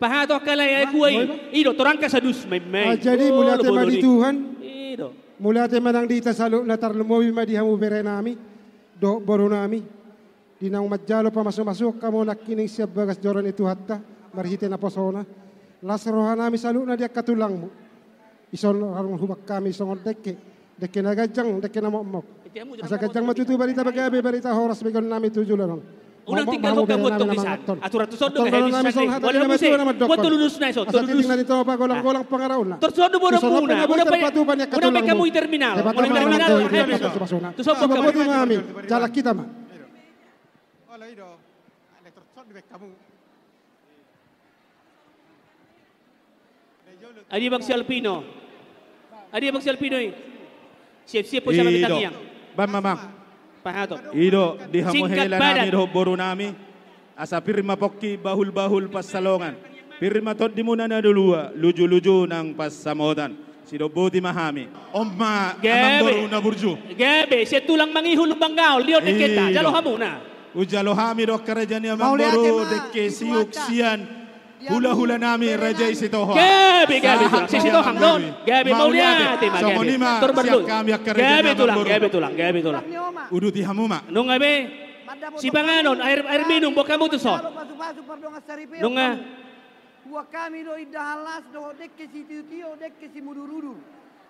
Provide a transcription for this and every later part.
Pahato kalay ay kuway. Ido, torang ka sa dus. May. Jadi mula tema di Tuhan. Ido. Mula tema nang dita salo na tarlumowi madihamu bere nami. Do boru nami. Di nang madjalo pa masuk-masuk kamo nakining siya bagas joran itu hatta. Marhite na posona. Lasrohan nami salo na dia katulang mo. Ison harung hubak kami songon deke. Deke na gajang, deke na mokmok. Asa gajang matutu barita bagabe barita horas begon nami tujuh lang. Unang tinggal ko gamot tong isa. Aturan to sodo kay isa. Wala mo si. Mo tulunus na iso. Tulunus na dito pa golang-golang pangaraon na. Torsodo mo na muna. Una pa kamu terminal. Mo terminal. To sodo ka mo mami. Jalak kita ma. Wala ido. Torsodo be kamu. Adi bang si Alpino. Adi bang si Alpino eh. Siap-siap po siya mamitang. Mamang. Pahato. Ido, dihamuhela nami do boru nami. Asa pirma pokki bahul-bahul pas salongan. Pirma tot di muna na dulua, luju-luju nang pas samodan. Sido boti mahami. Omma amang boru na burju. Gebe, siya tulang mangihulong banggaol, liyo de kita, jalo hamuna. Ujalo hami do kerajaan amang boru dekke siuk sian. Hula-hula nami raja isitoho. Gebe, sisitohang don. Gebe, maulia, tema gebe. Torbardul. Gebe tulang. Uduti hamuma. Nung abe, si Banganon, air minum, boka mo to so. Nung Wa kami do idahalas do dekke si tiutio, dekke si mudurudur.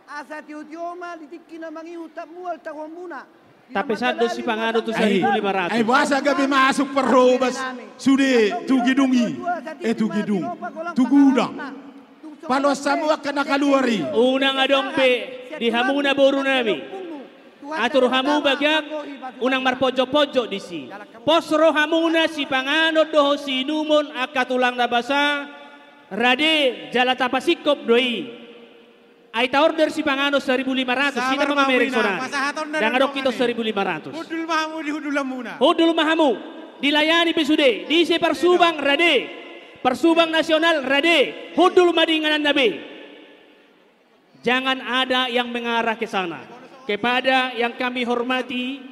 Asa tiutio ma ditikki na mangihu tak mual tak wambuna. Tapi sado si Pangano to 1.500. Ay wasa gabi masuk perrobas. Sude tugidungi. Tugidung. Tugudang. Palos semua kena kaluari. Unang adompe di hamuna boru nami. Atur hamu bagyak unang marpojo-pojo di si. Posro hamuna si Pangano doho si numon akatulang nabasa. Rade jala tapasikop doi. Aita order si Pangano 1.500. Kita mga mereksonan. Dan adok kita 1.500. Hudul mahamu di hudulam muna. Hudul mahamu. Dilayani pesude. Di si Persubang rade. Persubang nasional rade. Hudul madinganan nabi. Jangan ada yang mengarah ke sana. Kepada yang kami hormati,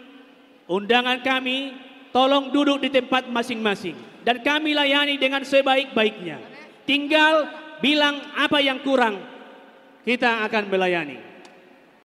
undangan kami, tolong duduk di tempat masing-masing. Dan kami layani dengan sebaik-baiknya. Tinggal bilang apa yang kurang. Kita akan melayani.